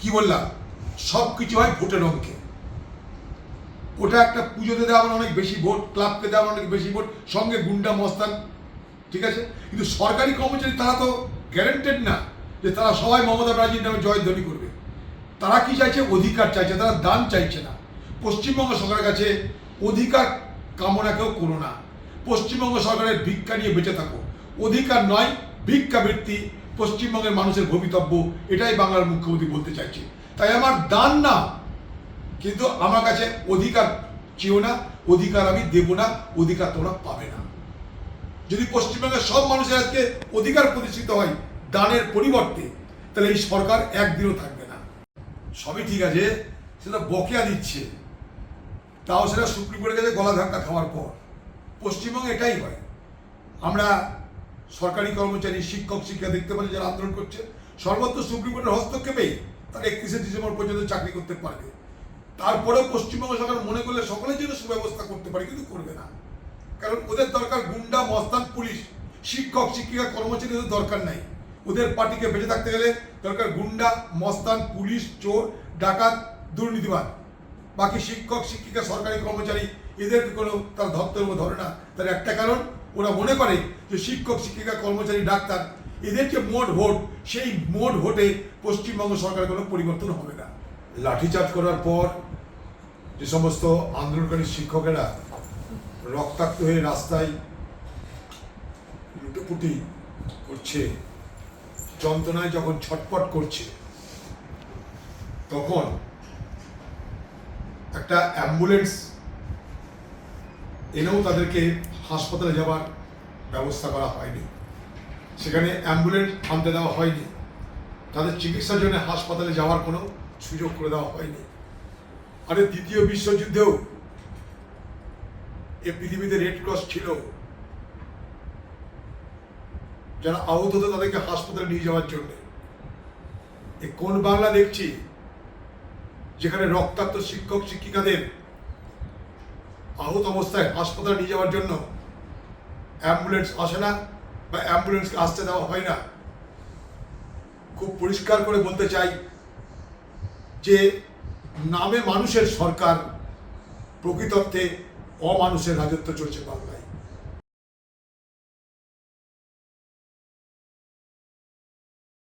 কি বললাম, সব কিছু হয় ভোটের অঙ্কে। ওটা একটা পুজোতে দেওয়া মানে অনেক বেশি ভোট, ক্লাবকে দেওয়া অনেক বেশি ভোট, সঙ্গে গুন্ডা মস্তান, ঠিক আছে। কিন্তু সরকারি কর্মচারী তারা তো গ্যারেন্টেড না যে তারা সবাই মমতা ব্যানার্জির নামে জয়ধ্বনি করবে। তারা কি চাইছে? অধিকার চাইছে, তারা দান চাইছে না। পশ্চিমবঙ্গ সরকারের কাছে অধিকার কামনা কেউ করো না। পশ্চিমবঙ্গ সরকারের ভিক্ষা নিয়ে বেঁচে থাকো, অধিকার নয় ভিক্ষাবৃত্তি পশ্চিমবঙ্গের মানুষের ভবিতব্য, এটাই বাংলার মুখ্যমন্ত্রী বলতে চাইছে। তাই আমার দান না, কিন্তু আমার কাছে অধিকার চেয়েও না, অধিকার আমি দেব না, অধিকার তোমরা পাবে না। যদি পশ্চিমবঙ্গের সব মানুষের আজকে অধিকার প্রতিষ্ঠিত হয় দানের পরিবর্তে, তাহলে এই সরকার একদিনও থাকবে না। সবই ঠিক আছে, সেটা বকেয়া দিচ্ছে, তাও সেটা সুপ্রিম কোর্টের কাছে গলা ধাক্কা খাওয়ার পর। পশ্চিমবঙ্গে এটাই হয়। আমরা সরকারি কর্মচারী, শিক্ষক, শিক্ষা দেখতে পারি যারা আন্দোলন করছে, সর্বত্র সুপ্রিম কোর্টের হস্তক্ষেপেই তারা 31শে ডিসেম্বর পর্যন্ত চাকরি করতে পারবে। তারপরেও পশ্চিমবঙ্গ সরকার মনে করলে সকলের জন্য সুব্যবস্থা করতে পারে, কিন্তু করবে না। কারণ ওদের দরকার গুন্ডা, মস্তান, পুলিশ। শিক্ষক, শিক্ষিকা, কর্মচারীদের দরকার নাই। ওদের পার্টিকে বেঁচে থাকতে গেলে দরকার গুন্ডা, মস্তান, পুলিশ, চোর, ডাকাত, দুর্নীতিবাদ। বাকি শিক্ষক, শিক্ষিকা, সরকারি কর্মচারী এদেরকে কোনো তার ধর্তের উপর ধরে না। তার একটা কারণ, ওরা মনে করে যে শিক্ষক, শিক্ষিকা, কর্মচারী, ডাক্তার এদের যে মোট ভোট, সেই মোট ভোটে পশ্চিমবঙ্গ সরকারের কোনো পরিবর্তন হবে না। লাঠিচার্জ করার পর যে সমস্ত আন্দোলনকারী শিক্ষকেরা রক্তাক্ত হয়ে রাস্তায় লুটোপুটি করছে, যন্ত্রণায় যখন ছটপট করছে, তখন একটা অ্যাম্বুলেন্স এনেও তাদেরকে হাসপাতালে যাওয়ার ব্যবস্থা করা হয়নি। সেখানে অ্যাম্বুলেন্স আনতে দেওয়া হয়নি, তাদের চিকিৎসার জন্য হাসপাতালে যাওয়ার কোনো সুযোগ করে দেওয়া হয়নি। আরে দ্বিতীয় বিশ্বযুদ্ধেও এ পৃথিবীতে রেড ক্রস ছিল, যারা আহত হতো তাদেরকে হাসপাতালে নিয়ে যাওয়ার জন্য। এ কোন বাংলা দেখছি যেখানে রক্তাক্ত শিক্ষক, শিক্ষিকাদের আহত অবস্থায় হাসপাতালে নিয়ে যাওয়ার জন্য অ্যাম্বুলেন্স আসে না বা অ্যাম্বুলেন্সকে আসতে দেওয়া হয় না। খুব পরিষ্কার করে বলতে চাই যে নামে মানুষের সরকার, প্রকৃতার্থে অমানুষের রাজত্ব চলছে বাংলায়।